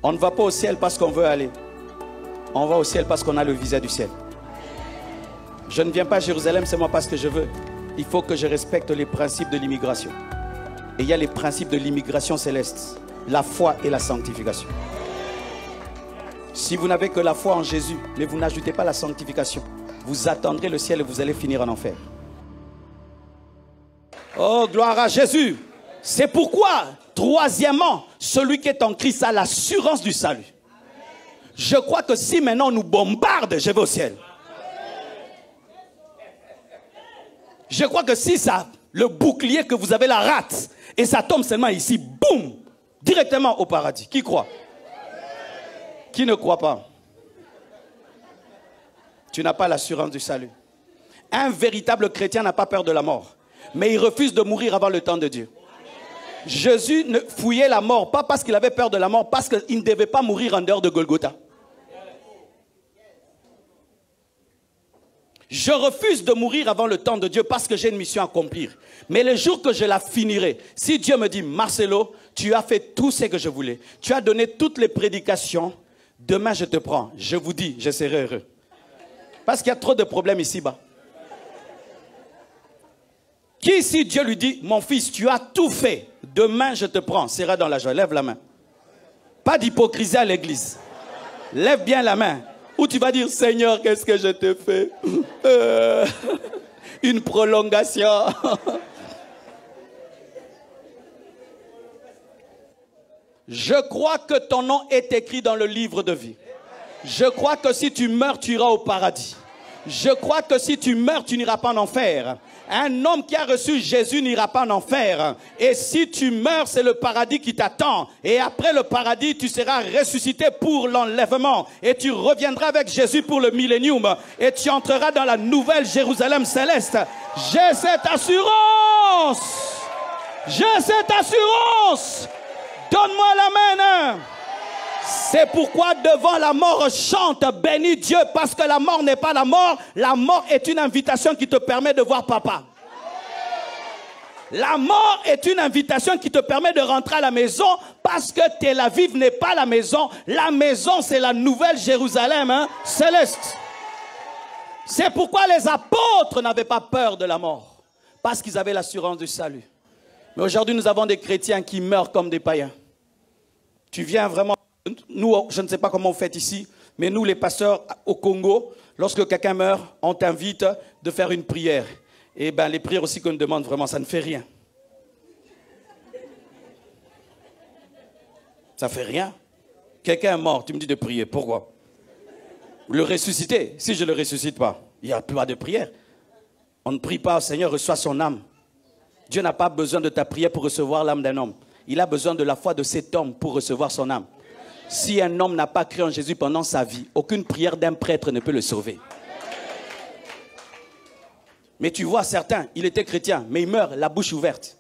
On ne va pas au ciel parce qu'on veut aller. On va au ciel parce qu'on a le visa du ciel. Je ne viens pas à Jérusalem seulement parce que je veux. Il faut que je respecte les principes de l'immigration. Et il y a les principes de l'immigration céleste. La foi et la sanctification. Si vous n'avez que la foi en Jésus, mais vous n'ajoutez pas la sanctification, vous attendrez le ciel et vous allez finir en enfer. Oh, gloire à Jésus! C'est pourquoi, troisièmement, celui qui est en Christ a l'assurance du salut. Je crois que si maintenant on nous bombarde, je vais au ciel. Je crois que si ça, le bouclier que vous avez la rate, et ça tombe seulement ici, boum, directement au paradis. Qui croit? Qui ne croit pas? Tu n'as pas l'assurance du salut. Un véritable chrétien n'a pas peur de la mort, mais il refuse de mourir avant le temps de Dieu. Jésus ne fouillait la mort, pas parce qu'il avait peur de la mort, parce qu'il ne devait pas mourir en dehors de Golgotha. Je refuse de mourir avant le temps de Dieu parce que j'ai une mission à accomplir. Mais le jour que je la finirai, si Dieu me dit, Marcelo, tu as fait tout ce que je voulais, tu as donné toutes les prédications, demain je te prends, je vous dis, je serai heureux. Parce qu'il y a trop de problèmes ici-bas. Qui, si Dieu lui dit, mon fils, tu as tout fait, demain je te prends, sera dans la joie. Lève la main. Pas d'hypocrisie à l'église. Lève bien la main. Ou tu vas dire, Seigneur, qu'est-ce que je te fais? Une prolongation. Je crois que ton nom est écrit dans le livre de vie. Je crois que si tu meurs, tu iras au paradis. Je crois que si tu meurs, tu n'iras pas en enfer. Un homme qui a reçu Jésus n'ira pas en enfer. Et si tu meurs, c'est le paradis qui t'attend. Et après le paradis, tu seras ressuscité pour l'enlèvement. Et tu reviendras avec Jésus pour le millénium. Et tu entreras dans la nouvelle Jérusalem céleste. J'ai cette assurance. J'ai cette assurance. Donne-moi la main. C'est pourquoi devant la mort chante, bénis Dieu, parce que la mort n'est pas la mort. La mort est une invitation qui te permet de voir papa. La mort est une invitation qui te permet de rentrer à la maison, parce que Tel Aviv n'est pas la maison. La maison, c'est la nouvelle Jérusalem céleste. C'est pourquoi les apôtres n'avaient pas peur de la mort, parce qu'ils avaient l'assurance du salut. Mais aujourd'hui, nous avons des chrétiens qui meurent comme des païens. Tu viens vraiment... Nous, je ne sais pas comment vous faites ici, mais nous, les pasteurs au Congo, lorsque quelqu'un meurt, on t'invite de faire une prière. Et bien, les prières aussi qu'on nous demande, vraiment, ça ne fait rien. Ça ne fait rien. Quelqu'un est mort, tu me dis de prier. Pourquoi? Le ressusciter. Si je ne le ressuscite pas, il n'y a pas de prière. On ne prie pas, Seigneur, reçois son âme. Dieu n'a pas besoin de ta prière pour recevoir l'âme d'un homme. Il a besoin de la foi de cet homme pour recevoir son âme. Si un homme n'a pas cru en Jésus pendant sa vie, aucune prière d'un prêtre ne peut le sauver. Mais tu vois certains, il était chrétien, mais il meurt la bouche ouverte.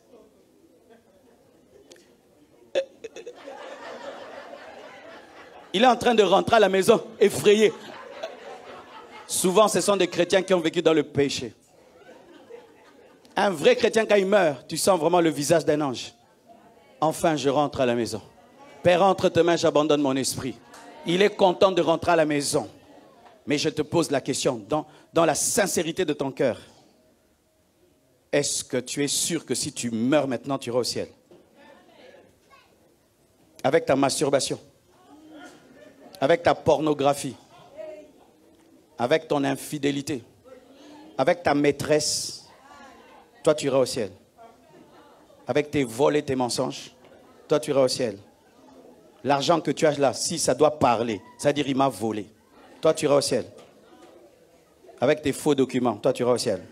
Il est en train de rentrer à la maison effrayé. Souvent, ce sont des chrétiens qui ont vécu dans le péché. Un vrai chrétien, quand il meurt, tu sens vraiment le visage d'un ange. Enfin, je rentre à la maison. Père, entre tes mains, j'abandonne mon esprit. Il est content de rentrer à la maison. Mais je te pose la question, dans la sincérité de ton cœur, est-ce que tu es sûr que si tu meurs maintenant, tu iras au ciel? Avec ta masturbation, avec ta pornographie, avec ton infidélité, avec ta maîtresse, toi tu iras au ciel. Avec tes vols et tes mensonges, toi tu iras au ciel. L'argent que tu as là, si ça doit parler, c'est-à-dire il m'a volé, toi tu iras au ciel. Avec tes faux documents, toi tu iras au ciel.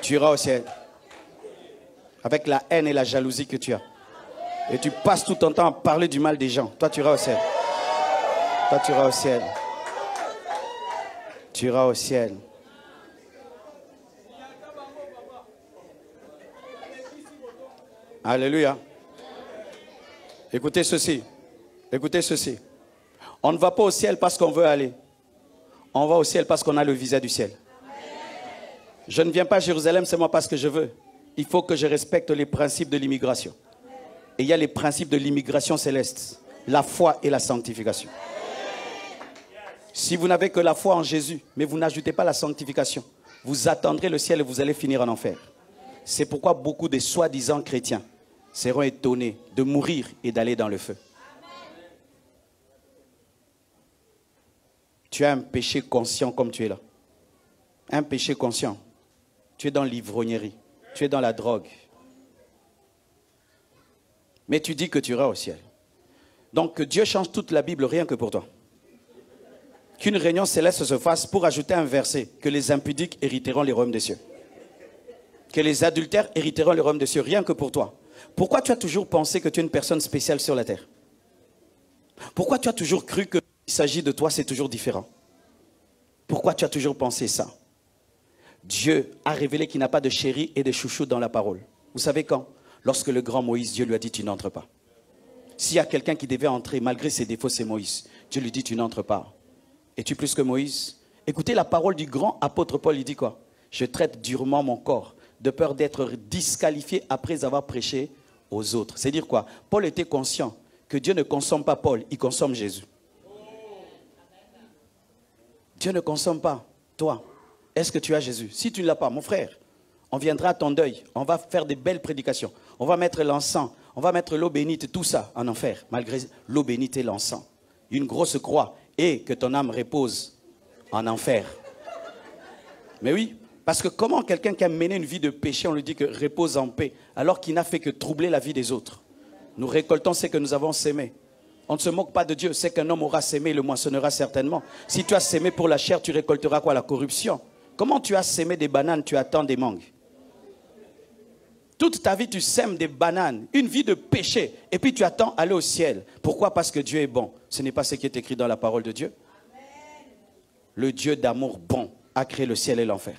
Tu iras au ciel. Avec la haine et la jalousie que tu as. Et tu passes tout ton temps à parler du mal des gens, toi tu iras au ciel. Toi tu iras au ciel. Tu iras au ciel. Alléluia. Écoutez ceci. Écoutez ceci. On ne va pas au ciel parce qu'on veut aller. On va au ciel parce qu'on a le visa du ciel. Je ne viens pas à Jérusalem seulement parce que je veux. Il faut que je respecte les principes de l'immigration. Et il y a les principes de l'immigration céleste. La foi et la sanctification. Si vous n'avez que la foi en Jésus, mais vous n'ajoutez pas la sanctification, vous attendrez le ciel et vous allez finir en enfer. C'est pourquoi beaucoup de soi-disant chrétiens seront étonnés de mourir et d'aller dans le feu. Tu as un péché conscient comme tu es là. Un péché conscient. Tu es dans l'ivrognerie. Tu es dans la drogue. Mais tu dis que tu iras au ciel. Donc que Dieu change toute la Bible rien que pour toi. Qu'une réunion céleste se fasse pour ajouter un verset, que les impudiques hériteront les royaumes des cieux. Que les adultères hériteront les royaumes des cieux, rien que pour toi. Pourquoi tu as toujours pensé que tu es une personne spéciale sur la terre? Pourquoi tu as toujours cru qu'il s'agit de toi, c'est toujours différent? Pourquoi tu as toujours pensé ça? Dieu a révélé qu'il n'a pas de chéri et de chouchou dans la parole. Vous savez quand? Lorsque le grand Moïse, Dieu lui a dit, tu n'entres pas. S'il y a quelqu'un qui devait entrer, malgré ses défauts, c'est Moïse. Dieu lui dit, tu n'entres pas. Es-tu plus que Moïse? Écoutez la parole du grand apôtre Paul, il dit quoi? Je traite durement mon corps, de peur d'être disqualifié après avoir prêché aux autres. C'est dire quoi? Paul était conscient que Dieu ne consomme pas Paul, il consomme Jésus. Dieu ne consomme pas toi. Est-ce que tu as Jésus? Si tu ne l'as pas, mon frère, on viendra à ton deuil, on va faire des belles prédications, on va mettre l'encens, on va mettre l'eau bénite, tout ça en enfer, malgré l'eau bénite et l'encens. Une grosse croix et que ton âme repose en enfer. Mais oui, parce que comment quelqu'un qui a mené une vie de péché, on lui dit que repose en paix, alors qu'il n'a fait que troubler la vie des autres. Nous récoltons ce que nous avons sémé. On ne se moque pas de Dieu, c'est qu'un homme aura sémé, il le moissonnera certainement. Si tu as sémé pour la chair, tu récolteras quoi? La corruption. Comment tu as sémé des bananes, tu attends des mangues? Toute ta vie, tu sèmes des bananes, une vie de péché, et puis tu attends aller au ciel. Pourquoi? Parce que Dieu est bon. Ce n'est pas ce qui est écrit dans la parole de Dieu. Le Dieu d'amour bon a créé le ciel et l'enfer.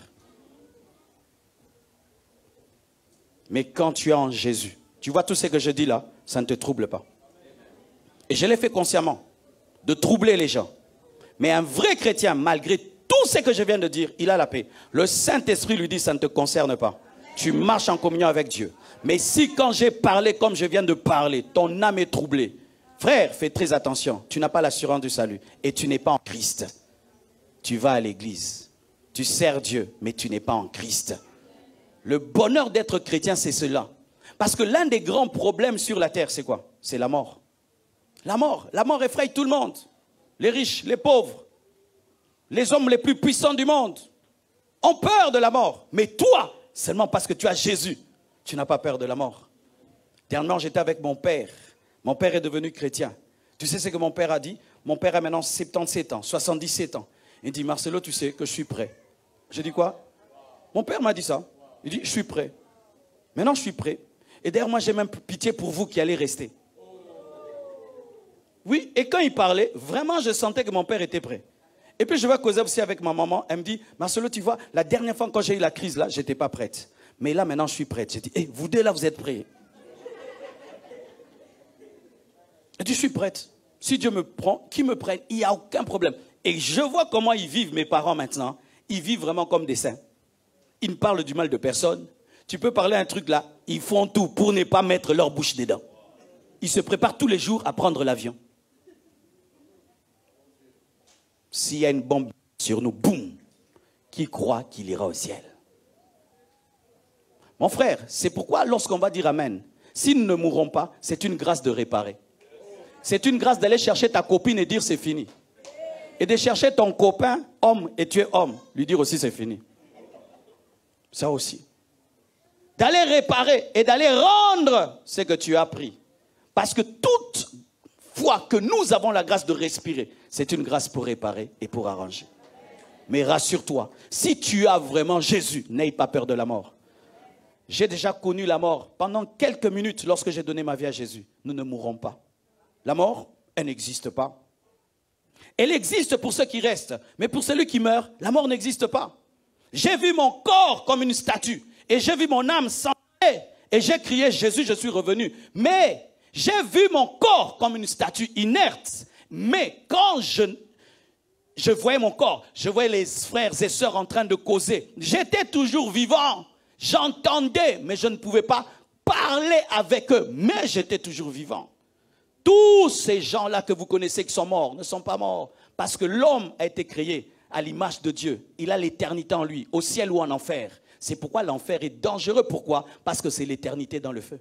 Mais quand tu es en Jésus, tu vois tout ce que je dis là, ça ne te trouble pas. Et je l'ai fait consciemment, de troubler les gens. Mais un vrai chrétien, malgré tout ce que je viens de dire, il a la paix. Le Saint-Esprit lui dit, ça ne te concerne pas. Tu marches en communion avec Dieu. Mais si quand j'ai parlé comme je viens de parler, ton âme est troublée, frère, fais très attention. Tu n'as pas l'assurance du salut. Et tu n'es pas en Christ. Tu vas à l'église. Tu sers Dieu, mais tu n'es pas en Christ. Le bonheur d'être chrétien, c'est cela. Parce que l'un des grands problèmes sur la terre, c'est quoi? C'est la mort. La mort effraie tout le monde. Les riches, les pauvres, les hommes les plus puissants du monde ont peur de la mort. Mais toi, seulement parce que tu as Jésus, tu n'as pas peur de la mort. Dernièrement, j'étais avec mon père. Mon père est devenu chrétien. Tu sais ce que mon père a dit? Mon père a maintenant 77 ans, 77 ans. Il dit, Marcelo, tu sais que je suis prêt. J'ai dit quoi? Mon père m'a dit ça. Il dit, je suis prêt. Maintenant, je suis prêt. Et d'ailleurs, moi, j'ai même pitié pour vous qui allez rester. Oui, et quand il parlait, vraiment, je sentais que mon père était prêt. Et puis, je vais causer aussi avec ma maman. Elle me dit, Marcelo, tu vois, la dernière fois quand j'ai eu la crise, là, je n'étais pas prête. Mais là, maintenant, je suis prête. J'ai dit, hey, vous deux, là, vous êtes prêts? Elle dit, je suis prête. Si Dieu me prend, qu'il me prenne, il n'y a aucun problème. Et je vois comment ils vivent, mes parents, maintenant. Ils vivent vraiment comme des saints. Ils ne parlent du mal de personne. Tu peux parler un truc là, ils font tout pour ne pas mettre leur bouche dedans. Ils se préparent tous les jours à prendre l'avion. S'il y a une bombe sur nous, boum, qui croit qu'il ira au ciel? Mon frère, c'est pourquoi lorsqu'on va dire Amen, si nous ne mourrons pas, c'est une grâce de réparer. C'est une grâce d'aller chercher ta copine et dire c'est fini. Et de chercher ton copain, homme, et tu es homme, lui dire aussi c'est fini. Ça aussi. D'aller réparer et d'aller rendre ce que tu as pris. Parce que toute fois que nous avons la grâce de respirer, c'est une grâce pour réparer et pour arranger. Mais rassure-toi, si tu as vraiment Jésus, n'aie pas peur de la mort. J'ai déjà connu la mort pendant quelques minutes lorsque j'ai donné ma vie à Jésus. Nous ne mourrons pas. La mort, elle n'existe pas. Elle existe pour ceux qui restent, mais pour celui qui meurt, la mort n'existe pas. J'ai vu mon corps comme une statue et j'ai vu mon âme s'enlever et j'ai crié Jésus, je suis revenu. Mais j'ai vu mon corps comme une statue inerte. Mais quand je voyais mon corps, je voyais les frères et sœurs en train de causer. J'étais toujours vivant. J'entendais, mais je ne pouvais pas parlais avec eux, mais j'étais toujours vivant. Tous ces gens-là que vous connaissez qui sont morts ne sont pas morts. Parce que l'homme a été créé à l'image de Dieu. Il a l'éternité en lui, au ciel ou en enfer. C'est pourquoi l'enfer est dangereux. Pourquoi? Parce que c'est l'éternité dans le feu.